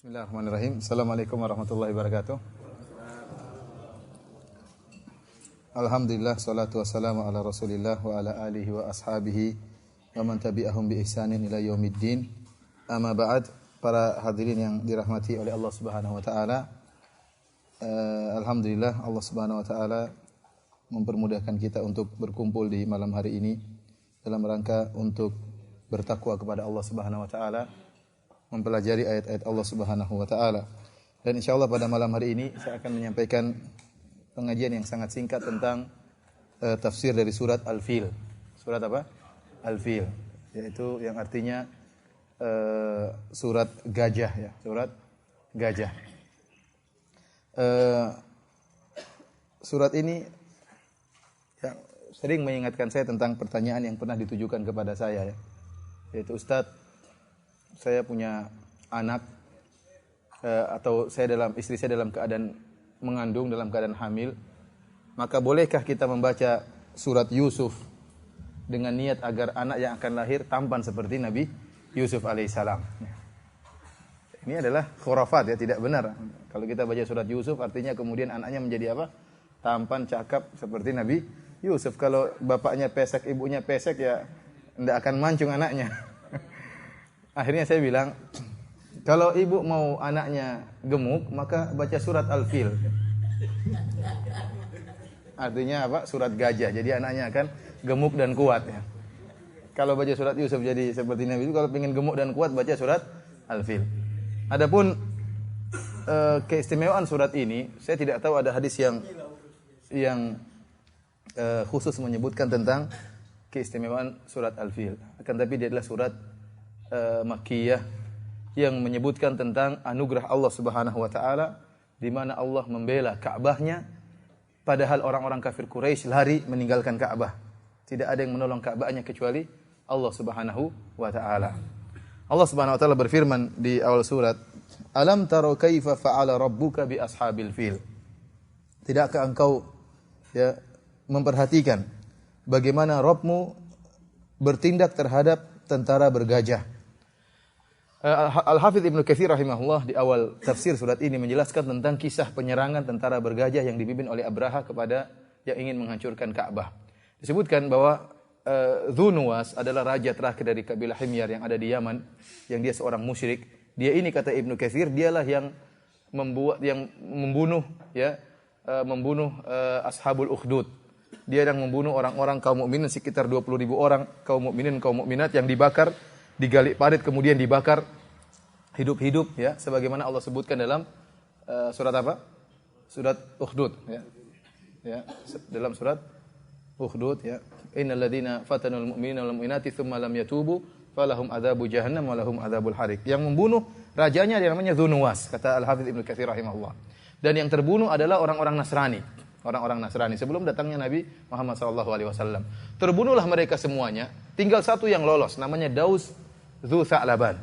Bismillahirrahmanirrahim. Assalamualaikum warahmatullahi wabarakatuh. Alhamdulillah, salatu wassalamu ala Rasulillah wa ala alihi wa ashabihi wa man tabi'ahum bi ihsanin ila yaumiddin. Amma ba'd, para hadirin yang dirahmati oleh Allah Subhanahu wa taala. Alhamdulillah Allah Subhanahu wa taala mempermudahkan kita untuk berkumpul di malam hari ini dalam rangka untuk bertakwa kepada Allah Subhanahu wa taala, mempelajari ayat-ayat Allah Subhanahu wa taala. Dan insyaallah pada malam hari ini saya akan menyampaikan pengajian yang sangat singkat tentang tafsir dari surat Al-Fil. Surat apa? Al-Fil, yaitu yang artinya surat gajah ya, surat gajah. Surat ini yang sering mengingatkan saya tentang pertanyaan yang pernah ditujukan kepada saya ya. Yaitu, Ustaz, saya punya anak atau istri saya dalam keadaan mengandung, dalam keadaan hamil, maka bolehkah kita membaca surat Yusuf dengan niat agar anak yang akan lahir tampan seperti Nabi Yusuf alaihissalam? Ini adalah khurafat ya, tidak benar. Kalau kita baca surat Yusuf artinya kemudian anaknya menjadi apa? Tampan, cakap seperti Nabi Yusuf. Kalau bapaknya pesek, ibunya pesek ya tidak akan mancung anaknya. Akhirnya saya bilang, kalau ibu mau anaknya gemuk, maka baca surat Al-Fil. Artinya apa? Surat gajah. Jadi anaknya akan gemuk dan kuat ya. Kalau baca surat Yusuf jadi seperti Nabi itu, kalau ingin gemuk dan kuat baca surat Al-Fil. Adapun keistimewaan surat ini, saya tidak tahu ada hadis yang khusus menyebutkan tentang keistimewaan surat Al-Fil. Akan tapi dia adalah surat Makkiyah yang menyebutkan tentang anugerah Allah Subhanahu wa taala, di mana Allah membela Ka'bahnya padahal orang-orang kafir Quraisy lari meninggalkan Ka'bah. Tidak ada yang menolong Ka'bahnya kecuali Allah Subhanahu wa taala. Allah Subhanahu wa taala berfirman di awal surat, "Alam taro kaifa fa'ala rabbuka bi ashabil fil?" Tidakkah engkau ya memperhatikan bagaimana Rabbmu bertindak terhadap tentara bergajah? Al-Hafidz Ibnu Katsir rahimahullah di awal tafsir surat ini menjelaskan tentang kisah penyerangan tentara bergajah yang dipimpin oleh Abraha kepada yang ingin menghancurkan Ka'bah. Disebutkan bahwa Dzunuwas adalah raja terakhir dari kabilah Himyar yang ada di Yaman, yang dia seorang musyrik. Dia ini, kata Ibnu Katsir, dialah yang membunuh Ashabul Ukhdud. Dia yang membunuh orang-orang kaum mukminin sekitar 20.000 orang, kaum mukminin, kaum mukminat yang dibakar, digali parit kemudian dibakar hidup-hidup ya, sebagaimana Allah sebutkan dalam surat apa? Surat Ukhdud ya. Ya, dalam surat Ukhdud ya. Innal ladzina fatanul mu'minina wal mu'minati tsumma lam yatubu falahum adzabu jahannam wa lahum adzabul harik. Yang membunuh rajanya dia namanya Dzunuwas, kata Al-Hafidz Ibnu Katsir rahimahullah. Dan yang terbunuh adalah orang-orang Nasrani. Orang-orang Nasrani sebelum datangnya Nabi Muhammad SAW. Terbunuhlah mereka semuanya. Tinggal satu yang lolos, namanya Daus Dzu Sa'laban.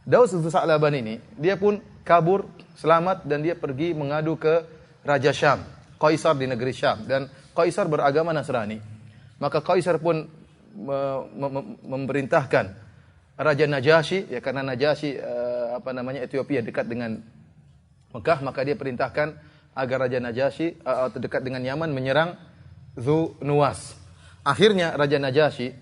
Daus Dzu Sa'laban ini, dia pun kabur, selamat, dan dia pergi mengadu ke Raja Syam, Kaisar di negeri Syam. Dan Kaisar beragama Nasrani. Maka Kaisar pun memerintahkan Raja Najasyi, ya karena Najasyi Ethiopia dekat dengan Mekah, maka dia perintahkan agar Raja Najasyi dekat dengan Yaman menyerang Dzunuwas. Akhirnya Raja Najasyi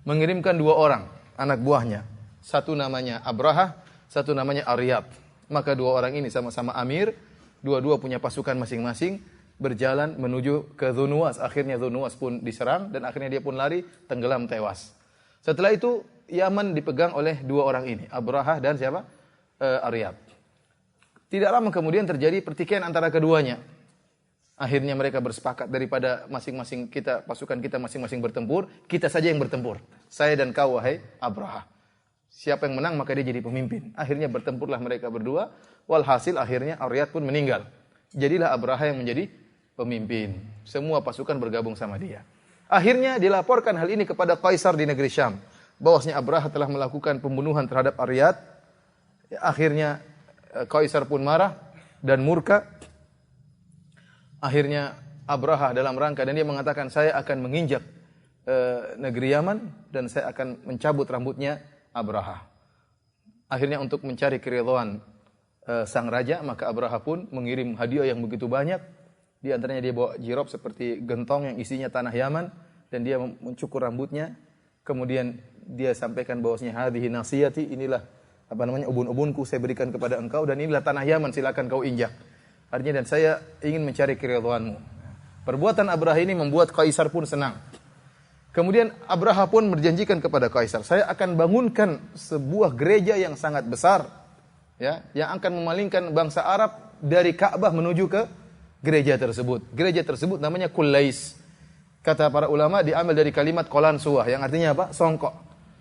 mengirimkan 2 orang anak buahnya. Satu namanya Abraha, satu namanya Aryab. Maka 2 orang ini sama-sama amir, dua-dua punya pasukan masing-masing, berjalan menuju ke Dzunuwas. Akhirnya Dzunuwas pun diserang dan akhirnya dia pun lari, tenggelam, tewas. Setelah itu Yaman dipegang oleh 2 orang ini, Abraha dan siapa? Aryab. Tidak lama kemudian terjadi pertikaian antara keduanya. Akhirnya mereka bersepakat, daripada masing-masing kita, pasukan kita masing-masing bertempur, kita saja yang bertempur. Saya dan kau, wahai Abraha. Siapa yang menang maka dia jadi pemimpin. Akhirnya bertempurlah mereka berdua. Walhasil akhirnya Aryad pun meninggal. Jadilah Abraha yang menjadi pemimpin. Semua pasukan bergabung sama dia. Akhirnya dilaporkan hal ini kepada Kaisar di negeri Syam, bahwasanya Abraha telah melakukan pembunuhan terhadap Aryad. Akhirnya Kaisar pun marah dan murka. Akhirnya Abraha dalam rangka, dan dia mengatakan, saya akan menginjak negeri Yaman dan saya akan mencabut rambutnya Abraha. Akhirnya untuk mencari keridhaan sang raja, maka Abraha pun mengirim hadiah yang begitu banyak. Di antaranya dia bawa jirob seperti gentong yang isinya tanah Yaman, dan dia mencukur rambutnya. Kemudian dia sampaikan bahwasanya hadhihi nasiyati, inilah ubun-ubunku saya berikan kepada engkau, dan inilah tanah Yaman, silakan kau injak. Artinya, dan saya ingin mencari keridhaanmu. Perbuatan Abraha ini membuat Kaisar pun senang. Kemudian Abraha pun berjanjikan kepada Kaisar, saya akan bangunkan sebuah gereja yang sangat besar, ya, yang akan memalingkan bangsa Arab dari Ka'bah menuju ke gereja tersebut. Gereja tersebut namanya Kullais. Kata para ulama diambil dari kalimat kolan suah, yang artinya apa? Songkok.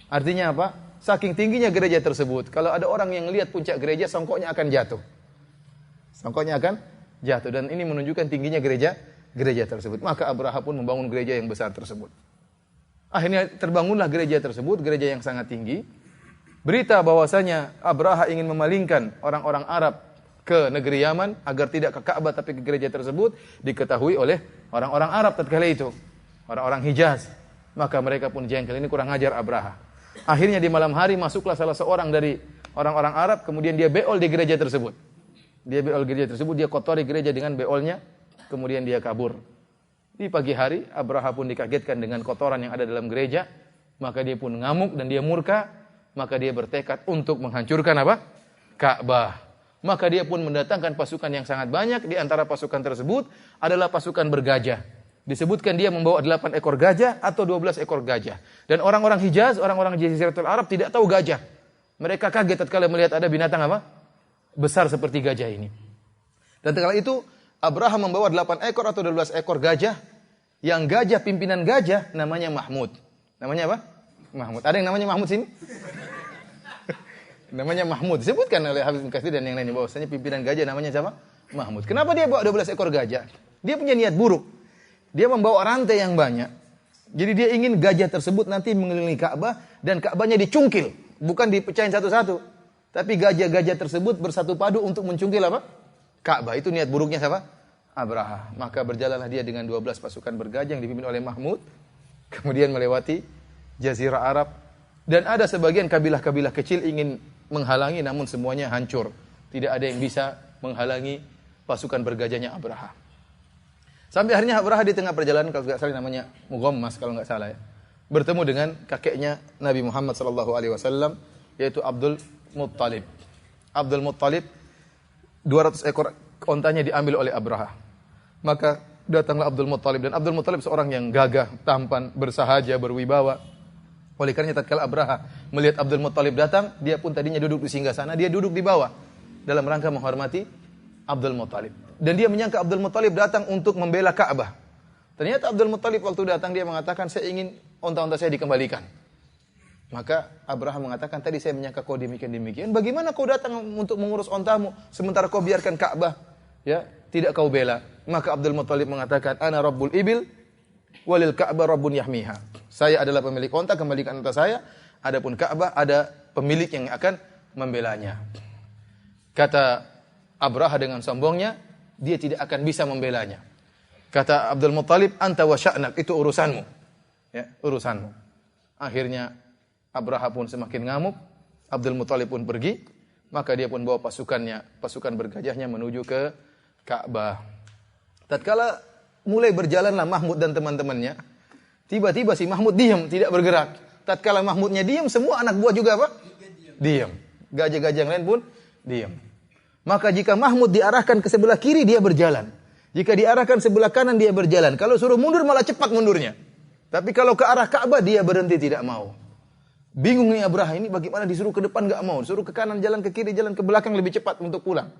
Artinya apa? Saking tingginya gereja tersebut, kalau ada orang yang lihat puncak gereja, songkoknya akan jatuh. Songkoknya akan jatuh, dan ini menunjukkan tingginya gereja tersebut. Maka Abraha pun membangun gereja yang besar tersebut. Akhirnya terbangunlah gereja tersebut, gereja yang sangat tinggi. Berita bahwasanya Abraha ingin memalingkan orang-orang Arab ke negeri Yaman agar tidak ke Ka'bah tapi ke gereja tersebut diketahui oleh orang-orang Arab tatkala itu, orang-orang Hijaz. Maka mereka pun jengkel, ini kurang ajar Abraha. Akhirnya di malam hari masuklah salah seorang dari orang-orang Arab, kemudian dia beol di gereja tersebut. Dia beol gereja tersebut, dia kotori gereja dengan beolnya, kemudian dia kabur. Di pagi hari, Abraha pun dikagetkan dengan kotoran yang ada dalam gereja. Maka dia pun ngamuk dan dia murka. Maka dia bertekad untuk menghancurkan apa? Ka'bah. Maka dia pun mendatangkan pasukan yang sangat banyak. Di antara pasukan tersebut adalah pasukan bergajah. Disebutkan dia membawa 8 ekor gajah atau 12 ekor gajah. Dan orang-orang Hijaz, orang-orang Jaziratul Arab tidak tahu gajah. Mereka kaget tatkala melihat ada binatang apa? Besar seperti gajah ini. Dan tatkala itu Abraha membawa 8 ekor atau 12 ekor gajah, yang gajah, pimpinan gajah namanya Mahmud. Namanya apa? Mahmud. Ada yang namanya Mahmud sini? Namanya Mahmud. Disebutkan oleh Hafiz Ibnu Katsir dan yang lainnya bahwasanya pimpinan gajah namanya siapa? Mahmud. Kenapa dia bawa 12 ekor gajah? Dia punya niat buruk. Dia membawa rantai yang banyak. Jadi dia ingin gajah tersebut nanti mengelilingi Ka'bah dan Ka'bahnya dicungkil, bukan dipecahin satu-satu. Tapi gajah-gajah tersebut bersatu padu untuk mencungkil apa? Ka'bah. Itu niat buruknya siapa? Abraha. Maka berjalanlah dia dengan 12 pasukan bergajah yang dipimpin oleh Mahmud. Kemudian melewati Jazirah Arab. Dan ada sebagian kabilah-kabilah kecil ingin menghalangi, namun semuanya hancur. Tidak ada yang bisa menghalangi pasukan bergajahnya Abraha. Sampai akhirnya Abraha di tengah perjalanan, kalau tidak salah namanya Mughammas kalau tidak salah ya, bertemu dengan kakeknya Nabi Muhammad SAW, yaitu Abdul Muttalib. Abdul Muttalib 200 ekor ontanya diambil oleh Abraha. Maka datanglah Abdul Muttalib, dan Abdul Muttalib seorang yang gagah, tampan, bersahaja, berwibawa. Oleh karena tatkala Abraha melihat Abdul Muttalib datang, dia pun tadinya duduk di singgasana, dia duduk di bawah dalam rangka menghormati Abdul Muttalib. Dan dia menyangka Abdul Muttalib datang untuk membela Ka'bah. Ternyata Abdul Muttalib waktu datang dia mengatakan, saya ingin onta-onta saya dikembalikan. Maka Abraha mengatakan, tadi saya menyangka kau demikian-demikian. Bagaimana kau datang untuk mengurus ontamu sementara kau biarkan Ka'bah, ya, tidak kau bela? Maka Abdul Muttalib mengatakan, ana rabbul ibil walil Ka'bah rabbun yahmiha. Saya adalah pemilik onta, kembalikan onta saya. Adapun Ka'bah ada pemilik yang akan membelanya. Kata Abraha dengan sombongnya, dia tidak akan bisa membelanya. Kata Abdul Muttalib, anta wa sya'nak, itu urusanmu. Ya, urusanmu. Akhirnya Abraha pun semakin ngamuk, Abdul Muttalib pun pergi, maka dia pun bawa pasukannya, pasukan bergajahnya menuju ke Ka'bah. Tatkala mulai berjalanlah Mahmud dan teman-temannya, tiba-tiba si Mahmud diam, tidak bergerak. Tatkala Mahmudnya diam, semua anak buah juga apa? Diam. Gajah-gajah yang lain pun diam. Maka jika Mahmud diarahkan ke sebelah kiri, dia berjalan. Jika diarahkan sebelah kanan, dia berjalan. Kalau suruh mundur, malah cepat mundurnya. Tapi kalau ke arah Ka'bah, dia berhenti, tidak mau. Bingung nih Abraha, ini bagaimana disuruh ke depan enggak mau, suruh ke kanan jalan, ke kiri jalan, ke belakang lebih cepat untuk pulang.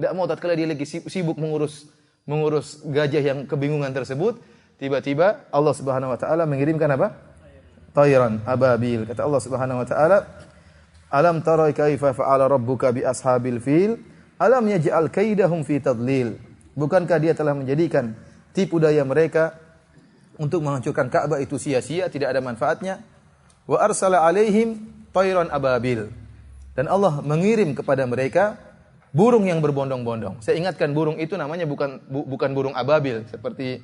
Enggak mau. Tatkala dia lagi sibuk mengurus gajah yang kebingungan tersebut, tiba-tiba Allah Subhanahu wa taala mengirimkan apa? Tayran ababil. Kata Allah Subhanahu wa taala, "Alam tara kaifa fa'ala rabbuka bi ashabil fil? Alam yaj'al kaidahum fi tadlil?" Bukankah dia telah menjadikan tipu daya mereka untuk menghancurkan Ka'bah itu sia-sia, tidak ada manfaatnya? Wa arsala alaihim tayran ababil. Dan Allah mengirim kepada mereka burung yang berbondong-bondong. Saya ingatkan, burung itu namanya bukan burung ababil. Seperti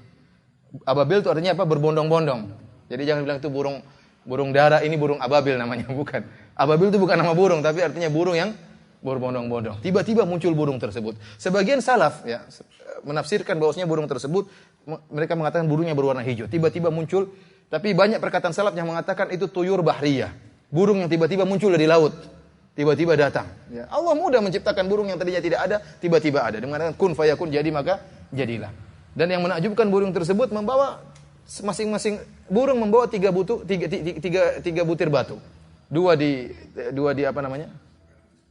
ababil itu artinya apa? Berbondong-bondong. Jadi jangan bilang itu burung dara, ini burung ababil namanya, bukan. Ababil itu bukan nama burung, tapi artinya burung yang berbondong-bondong. Tiba-tiba muncul burung tersebut. Sebagian salaf ya menafsirkan bahwasanya burung tersebut mereka mengatakan burungnya berwarna hijau. Tiba-tiba muncul, tapi banyak perkataan salaf yang mengatakan itu tuyur bahriyah. Burung yang tiba-tiba muncul dari laut. Tiba-tiba datang. Ya, Allah mudah menciptakan burung yang tadinya tidak ada, tiba-tiba ada. Dia mengatakan kun fayakun, jadi maka jadilah. Dan yang menakjubkan burung tersebut membawa masing-masing burung membawa tiga butir batu. Dua di apa namanya?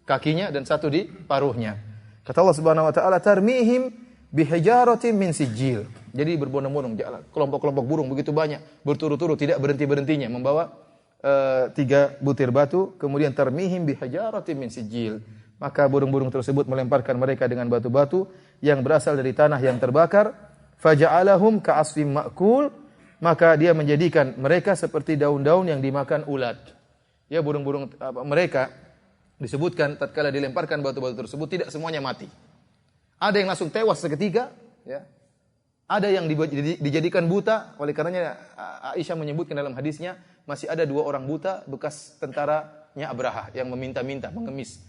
Kakinya dan satu di paruhnya. Kata Allah Subhanahu wa taala, tarmihim bihijaratin min sijil. Jadi berbondong-bondong kelompok-kelompok burung begitu banyak, berturut-turut tidak berhenti-berhentinya membawa 3 butir batu, kemudian tarmihim bihijaratin min sijil. Maka burung-burung tersebut melemparkan mereka dengan batu-batu yang berasal dari tanah yang terbakar. Faja'alahum ka'asfim ma'kul, maka dia menjadikan mereka seperti daun-daun yang dimakan ulat. Ya, burung-burung mereka disebutkan tatkala dilemparkan batu-batu tersebut tidak semuanya mati. Ada yang langsung tewas seketika, ya. Ada yang dijadikan buta, oleh karenanya Aisyah menyebutkan dalam hadisnya masih ada 2 orang buta bekas tentaranya Abraha yang meminta-minta, mengemis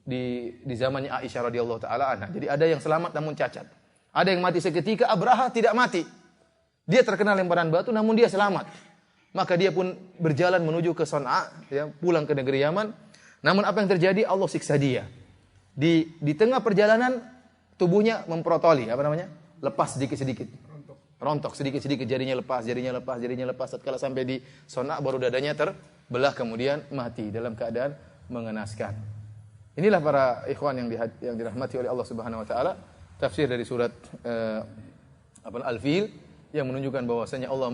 di zamannya Aisyah radhiyallahu taala anha. Jadi ada yang selamat namun cacat. Ada yang mati seketika, Abraha tidak mati. Dia terkena lemparan batu namun dia selamat. Maka dia pun berjalan menuju ke Son'a, ya, pulang ke negeri Yaman. Namun apa yang terjadi? Allah siksa dia. Di tengah perjalanan tubuhnya memprotoli, apa namanya? Lepas sedikit-sedikit. Rontok sedikit-sedikit, jarinya lepas. Tatkala sampai di Son'a baru dadanya terbelah kemudian mati dalam keadaan mengenaskan. Inilah para ikhwan yang dirahmati oleh Allah Subhanahu wa taala, tafsir dari surat Al-Fil yang menunjukkan bahwasanya Allah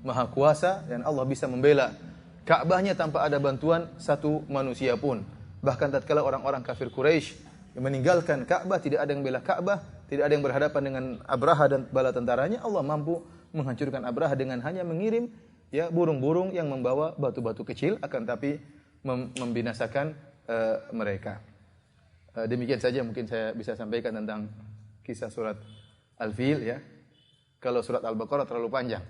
Maha kuasa dan Allah bisa membela Ka'bahnya tanpa ada bantuan satu manusia pun. Bahkan tatkala orang-orang kafir Quraisy yang meninggalkan Ka'bah, tidak ada yang bela Ka'bah, tidak ada yang berhadapan dengan Abraha dan bala tentaranya, Allah mampu menghancurkan Abraha dengan hanya mengirim ya burung-burung yang membawa batu-batu kecil akan tapi membinasakan mereka. Demikian saja mungkin saya bisa sampaikan tentang kisah surat Al-Fil ya. Kalau surat Al-Baqarah terlalu panjang.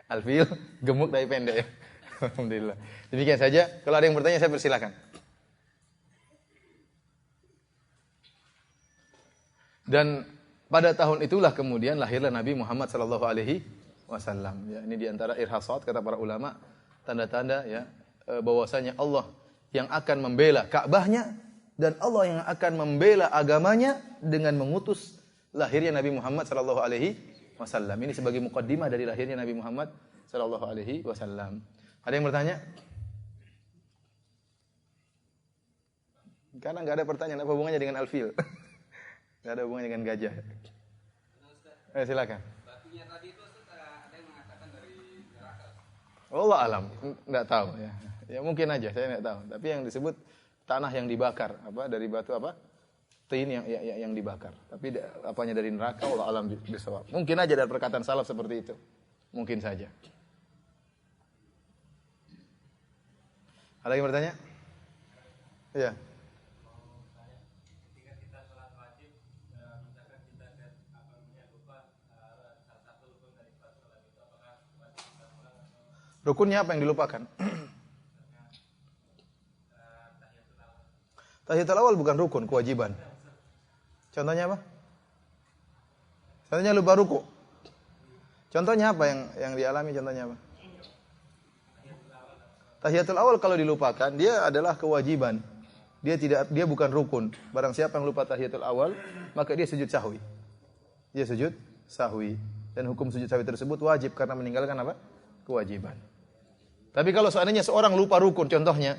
Al-Fil gemuk tapi pendek ya. Alhamdulillah. Demikian saja. Kalau ada yang bertanya saya persilakan. Dan pada tahun itulah kemudian lahirlah Nabi Muhammad sallallahu alaihi wasallam. Ya, ini di antara irhasat kata para ulama, tanda-tanda ya bahwasanya Allah yang akan membela Ka'bahnya dan Allah yang akan membela agamanya dengan mengutus lahirnya Nabi Muhammad sallallahu alaihi wasallam. Ini sebagai mukaddimah dari lahirnya Nabi Muhammad sallallahu alaihi wasallam. Ada yang bertanya? Karena enggak ada pertanyaan, apa hubungannya dengan Al-Fil? Enggak ada hubungannya dengan gajah. Silakan. Batunya tadi itu ada yang mengatakan dari neraka. Wallah alam, enggak tahu ya. Ya mungkin aja, saya enggak tahu. Tapi yang disebut tanah yang dibakar, apa dari batu apa? Tin yang dibakar. Tapi apanya dari neraka, wallah alam bisawab. Mungkin aja dari perkataan salaf seperti itu. Mungkin saja. Ada yang bertanya? Iya. Ketika kita sholat wajib, misalkan kita lupa salah satu rukun dari sholat itu, apakah wajib kita ulang atau? Rukunnya apa yang dilupakan? Tahiyatul awal bukan rukun, kewajiban. Contohnya apa? Contohnya lupa ruku. Contohnya apa yang dialami? Contohnya apa? Tahiyatul awal kalau dilupakan dia adalah kewajiban. Dia bukan rukun. Barang siapa yang lupa tahiyatul awal, maka dia sujud sahwi. Dia sujud sahwi. Dan hukum sujud sahwi tersebut wajib karena meninggalkan apa? Kewajiban. Tapi kalau seandainya seorang lupa rukun, contohnya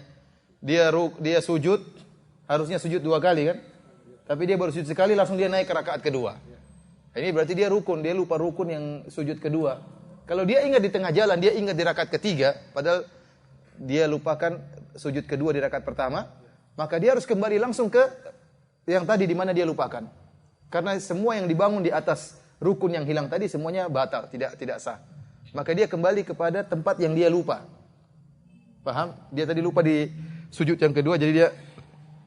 dia sujud, harusnya sujud 2 kali kan? Tapi dia baru sujud sekali langsung dia naik ke rakaat kedua. Ini berarti dia rukun, dia lupa rukun yang sujud kedua. Kalau dia ingat di tengah jalan, dia ingat di rakaat ketiga, padahal dia lupakan sujud kedua di rakaat pertama, maka dia harus kembali langsung ke yang tadi di mana dia lupakan. Karena semua yang dibangun di atas rukun yang hilang tadi semuanya batal, tidak sah. Maka dia kembali kepada tempat yang dia lupa. Paham? Dia tadi lupa di sujud yang kedua, jadi dia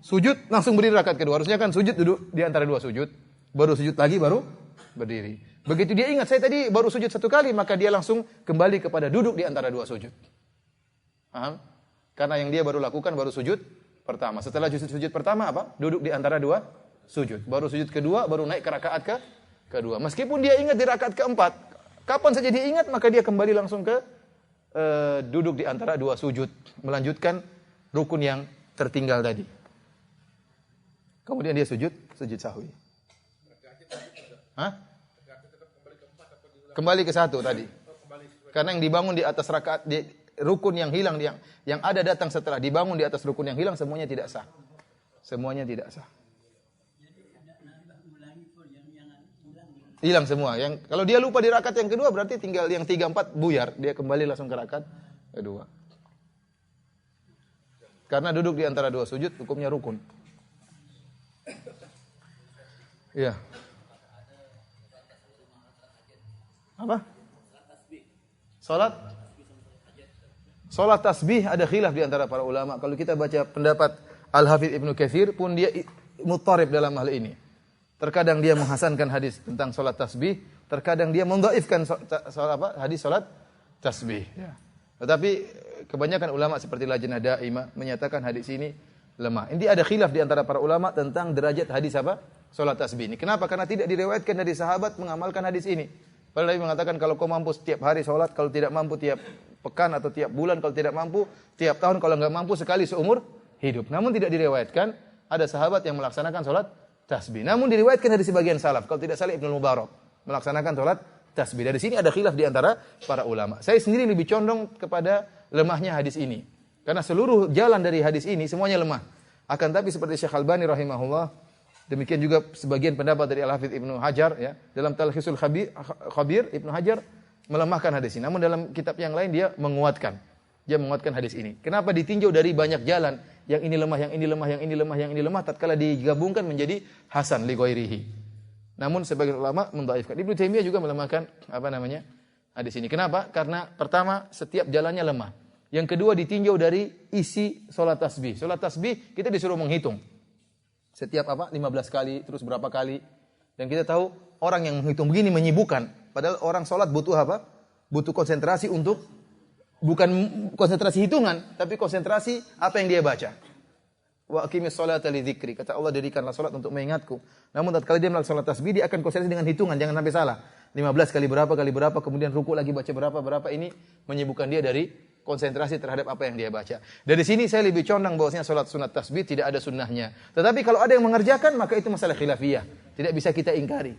sujud langsung berdiri rakaat kedua. Harusnya kan sujud duduk di antara 2 sujud, baru sujud lagi baru berdiri. Begitu dia ingat saya tadi baru sujud 1 kali, maka dia langsung kembali kepada duduk di antara 2 sujud. Paham? Karena yang dia baru lakukan baru sujud pertama. Setelah sujud pertama apa? Duduk di antara dua sujud. Baru sujud kedua, baru naik ke rakaat kedua. Meskipun dia ingat di rakaat keempat, kapan saja dia ingat maka dia kembali langsung ke duduk di antara dua sujud, melanjutkan rukun yang tertinggal tadi. Kemudian dia sujud sahwi. Hah? Kembali ke satu tadi. Karena yang dibangun di atas rakaat rukun yang hilang yang ada datang setelah dibangun di atas rukun yang hilang semuanya tidak sah. Semuanya tidak sah. Hilang semua. Kalau dia lupa di rakaat yang kedua berarti tinggal yang 3 4 buyar, dia kembali langsung ke rakaat kedua. Karena duduk di antara dua sujud hukumnya rukun. Iya. Apa? Salat tasbih ada khilaf di antara para ulama. Kalau kita baca pendapat Al-Hafidz Ibnu Katsir pun dia muttarib dalam hal ini. Terkadang dia menghasankan hadis tentang salat tasbih, terkadang dia mendhaifkan hadis salat tasbih. Ya. Tetapi kebanyakan ulama seperti Lajnah Daimah menyatakan hadis ini lemah. Ini ada khilaf di antara para ulama tentang derajat hadis apa? Salat tasbih ini. Kenapa? Karena tidak diriwayatkan dari sahabat mengamalkan hadis ini. Padahal Nabi mengatakan kalau kau mampu setiap hari salat, kalau tidak mampu tiap pekan atau tiap bulan, kalau tidak mampu tiap tahun, kalau enggak mampu sekali seumur hidup. Namun tidak diriwayatkan ada sahabat yang melaksanakan salat tasbih. Namun diriwayatkan dari sebagian salaf, kalau tidak salah Ibnu Mubarak melaksanakan salat tasbih. Dari sini ada khilaf di antara para ulama. Saya sendiri lebih condong kepada lemahnya hadis ini. Karena seluruh jalan dari hadis ini semuanya lemah. Akan tapi seperti Syekh Albani rahimahullah, demikian juga sebagian pendapat dari Al-Hafidz Ibnu Hajar ya, dalam Talkhisul Khabir Ibnu Hajar melemahkan hadis ini. Namun dalam kitab yang lain dia menguatkan. Dia menguatkan hadis ini. Kenapa ditinjau dari banyak jalan? Yang ini lemah, yang ini lemah, yang ini lemah, yang ini lemah, tatkala digabungkan menjadi hasan li ghairihi. Namun sebagian ulama mendhaifkan. Ibnu Taimiyah juga melemahkan hadis ini. Kenapa? Karena pertama setiap jalannya lemah. Yang kedua ditinjau dari isi salat tasbih. Salat tasbih kita disuruh menghitung. Setiap 15 kali, terus berapa kali. Dan kita tahu orang yang menghitung begini menyibukkan. Padahal orang salat butuh apa? Butuh konsentrasi untuk bukan konsentrasi hitungan, tapi konsentrasi apa yang dia baca. Wa aqimis sholata li dzikri. Kata Allah, dirikanlah salat untuk mengingatku. Namun tatkala dia melaksanakan tasbih, dia akan konsentrasi dengan hitungan, jangan sampai salah. 15 kali berapa, kemudian ruku lagi baca berapa, ini menyibukkan dia dari konsentrasi terhadap apa yang dia baca. Dari sini saya lebih condong bahwasanya salat sunat tasbih tidak ada sunnahnya. Tetapi kalau ada yang mengerjakan, maka itu masalah khilafiyah. Tidak bisa kita ingkari.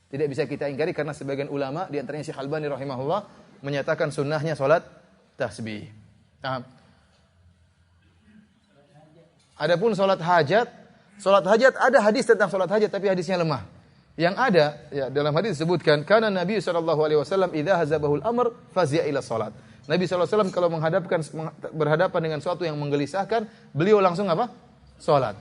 Tidak bisa kita ingkari karena sebagian ulama di antaranya Syekh Albani rahimahullah menyatakan sunnahnya salat tasbih. Nah, adapun salat hajat ada hadis tentang salat hajat tapi hadisnya lemah. Yang ada ya dalam hadis disebutkan kana Nabi sallallahu alaihi wasallam idza hazabahul amr fazi'a ila salat. Nabi sallallahu alaihi wasallam kalau berhadapan dengan sesuatu yang menggelisahkan, beliau langsung apa? Salat.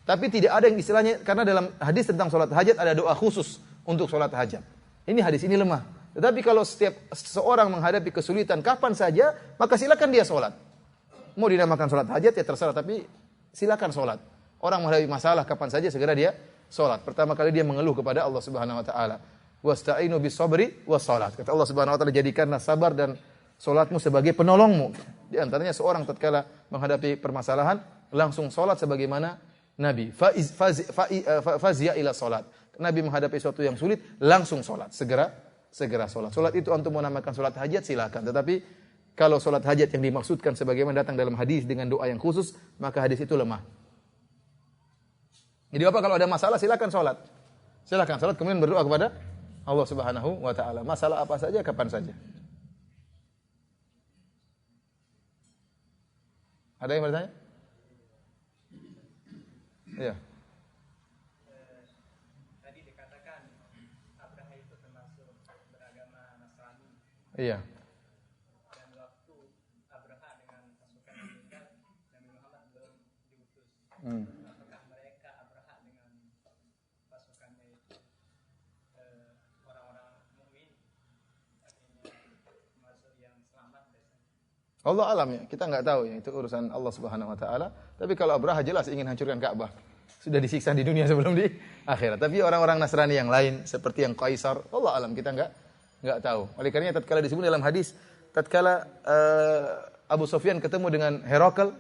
Tapi tidak ada yang istilahnya karena dalam hadis tentang salat hajat ada doa khusus untuk salat hajat. Ini hadis ini lemah. Tetapi kalau setiap seorang menghadapi kesulitan kapan saja, maka silakan dia sholat. Mau dinamakan sholat hajat ya terserah, tapi silakan sholat. Orang menghadapi masalah kapan saja segera dia sholat. Pertama kali dia mengeluh kepada Allah Subhanahu Wa Taala. Wasta'inu bis sabri was sholat. Kata Allah Subhanahu Wa Taala, jadikanlah sabar dan sholatmu sebagai penolongmu. Di antaranya seorang tatkala menghadapi permasalahan langsung sholat sebagaimana Nabi. Fazia ila sholat. Nabi menghadapi sesuatu yang sulit langsung sholat. Segera sholat. Sholat itu untuk menamakan sholat hajat silakan. Tetapi kalau sholat hajat yang dimaksudkan sebagaimana datang dalam hadis dengan doa yang khusus, maka hadis itu lemah. Jadi apa kalau ada masalah silakan sholat. Silakan sholat kemudian berdoa kepada Allah Subhanahu Wa Taala. Masalah apa saja, kapan saja. Ada yang bertanya? Iya. Iya. Dan waktu Abraha dengan pasukan meninggal, Nabi Muhammad belum diutus. Apakah mereka Abraha dengan pasukannya itu orang-orang mukmin, artinya termasuk yang selamat biasanya? Allah alam ya, kita nggak tahu ya, itu urusan Allah Subhanahu Wa Taala. Tapi kalau Abraha jelas ingin hancurkan Ka'bah, sudah disiksa di dunia sebelum di akhirat. Tapi orang-orang Nasrani yang lain seperti yang Kaisar, Allah alam kita nggak tahu. Oleh karenanya tatkala disebut dalam hadis, tatkala Abu Sufyan ketemu dengan Herakl,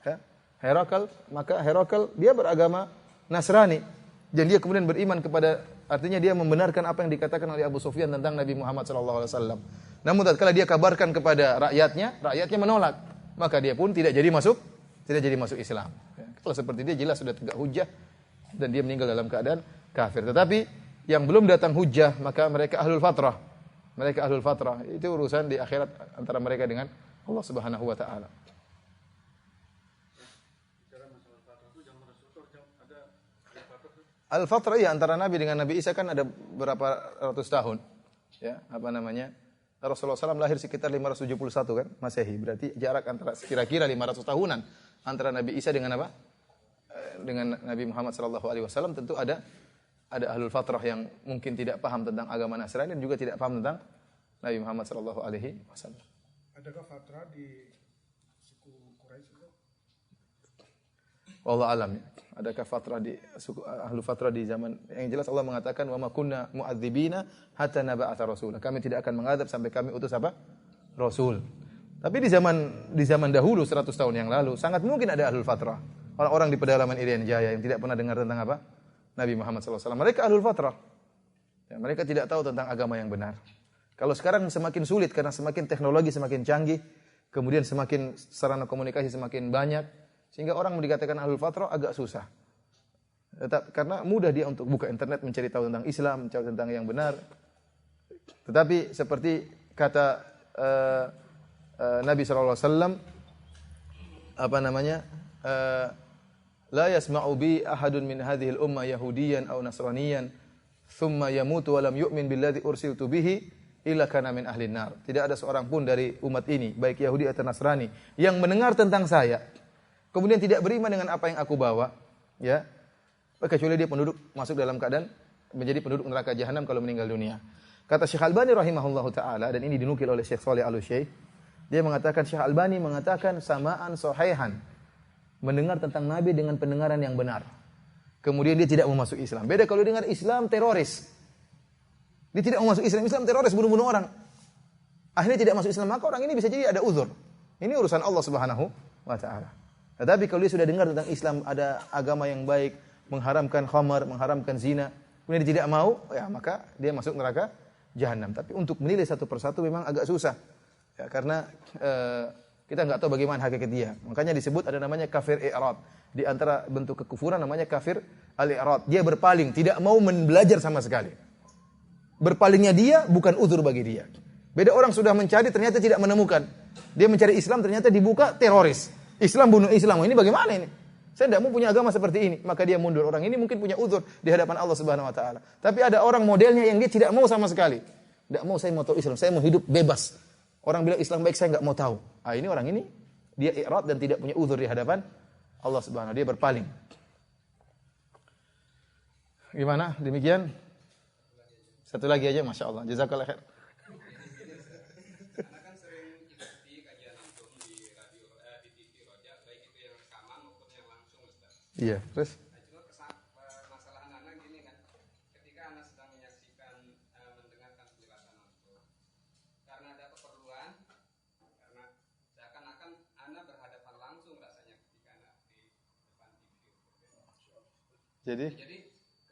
ya, Herakl, maka Herakl dia beragama Nasrani dan dia kemudian beriman kepada, artinya dia membenarkan apa yang dikatakan oleh Abu Sufyan tentang Nabi Muhammad sallallahu alaihi wasallam. Namun tatkala dia kabarkan kepada rakyatnya menolak, maka dia pun tidak jadi masuk Islam. Kalau seperti dia jelas sudah tegak hujjah dan dia meninggal dalam keadaan kafir. Tetapi yang belum datang hujjah maka mereka ahlul fatrah. Mereka ahlul fatrah. Itu urusan di akhirat antara mereka dengan Allah Subhanahu wa taala. Al-fatrah ya antara Nabi dengan Nabi Isa kan ada berapa ratus tahun. Ya, apa namanya? Rasulullah SAW lahir sekitar 571 kan, Masehi. Berarti jarak antara kira-kira 500 tahunan antara Nabi Isa dengan apa? Dengan Nabi Muhammad sallallahu alaihi wasallam. Tentu ada ahlul fatrah yang mungkin tidak paham tentang agama Nasrani dan juga tidak paham tentang Nabi Muhammad sallallahu alaihi wasallam. Adakah fatrah di suku Quraisy itu? Wallahu alam. Adakah fatrah di suku ahlu fatrah di zaman yang jelas Allah mengatakan wa ma kunna mu'adzibina hatta naba'atha rasula. Kami tidak akan mengadab sampai kami utus apa? Rasul. Tapi di zaman dahulu 100 tahun yang lalu sangat mungkin ada ahlul fatrah. Orang-orang di pedalaman Irian Jaya yang tidak pernah dengar tentang apa? Nabi Muhammad sallallahu alaihi wasallam. Mereka ahlul fatrah. Ya, mereka tidak tahu tentang agama yang benar. Kalau sekarang semakin sulit karena semakin teknologi semakin canggih, kemudian semakin sarana komunikasi semakin banyak, sehingga orang mau dikatakan ahlul fatrah agak susah. Karena mudah dia untuk buka internet mencari tahu tentang Islam, mencari tentang yang benar. Tetapi seperti kata Nabi sallallahu alaihi wasallam apa namanya? La yasma'u bi ahadun min hadhihi al-ummah yahudiyan aw nasraniyan thumma yamutu wa lam yu'min billadzi ursiltu bihi illa kana min ahli nar. Tidak ada seorang pun dari umat ini, baik Yahudi atau Nasrani, yang mendengar tentang saya kemudian tidak beriman dengan apa yang aku bawa, ya, kecuali dia masuk dalam keadaan menjadi penduduk neraka jahanam kalau meninggal dunia. Kata Syekh Albani rahimahullahu taala, dan ini dinukil oleh Syekh Shalih Al-Utsaimin, dia mengatakan, Syekh Albani mengatakan samaan sahihan, mendengar tentang Nabi dengan pendengaran yang benar. Kemudian dia tidak mau masuk Islam. Beda kalau dengar Islam teroris. Dia tidak mau masuk Islam, Islam teroris, bunuh-bunuh orang. Akhirnya tidak masuk Islam, maka orang ini bisa jadi ada uzur. Ini urusan Allah Subhanahu wa taala. Tetapi kalau dia sudah dengar tentang Islam, ada agama yang baik, mengharamkan khamar, mengharamkan zina, kemudian dia tidak mau, ya maka dia masuk neraka jahanam. Tapi untuk menilai satu persatu memang agak susah. Ya, karena kita enggak tahu bagaimana hakikat dia. Makanya disebut ada namanya kafir i'rad. Di antara bentuk kekufuran namanya kafir al-i'rad. Dia berpaling, tidak mau belajar sama sekali. Berpalingnya dia bukan uzur bagi dia. Beda orang sudah mencari ternyata tidak menemukan. Dia mencari Islam ternyata dibuka teroris. Islam bunuh Islam. Ini bagaimana ini? Saya tidak mau punya agama seperti ini. Maka dia mundur. Orang ini mungkin punya uzur di hadapan Allah Subhanahu wa taala. Tapi ada orang modelnya yang dia tidak mau sama sekali. Tidak mau, saya mau tahu Islam, saya mau hidup bebas. Orang bilang Islam baik, saya enggak mau tahu. Ini orang ini dia i'rad dan tidak punya uzur di hadapan Allah Subhanahu wa taala. Dia berpaling. Gimana? Demikian. Satu lagi aja, Masya Allah. Jazakallah khair. Karena kan sering ikuti kajian langsung di radio, di TV Roja, baik itu yang rekaman maupun yang langsung, Ustaz. Iya, terus? Nah, cuma masalah anak gini kan, ketika anak sedang menyaksikan, mendengarkan penjelasan langsung, karena ada keperluan, karena seakan-akan anak berhadapan langsung rasanya ketika anak di depan TV. Jadi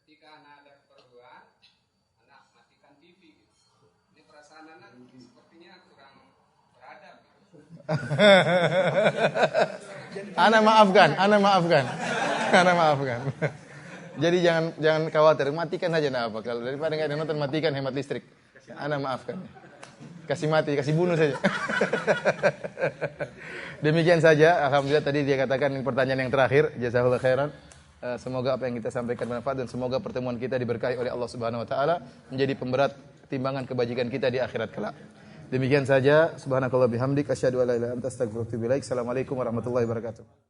ketika anak ada keperluan, anak matikan TV gitu. Ini perasaan anak sepertinya kurang beradab gitu. Ana maafkan. Jadi jangan khawatir, matikan saja enggak apa. Kalau daripada enggak ada nonton, matikan, hemat listrik. Ana maafkan. Kasih mati, kasih bunuh saja. Demikian saja. Alhamdulillah tadi dia katakan ini pertanyaan yang terakhir. Jazakallahu khairan. Semoga apa yang kita sampaikan bermanfaat dan semoga pertemuan kita diberkahi oleh Allah Subhanahu wa taala menjadi pemberat timbangan kebajikan kita di akhirat kelak. Demikian saja. Subhanakallah bihamdik asyhadu an la ilaha illa anta astaghfiruka wa atubu ilaik. Assalamualaikum warahmatullahi wabarakatuh.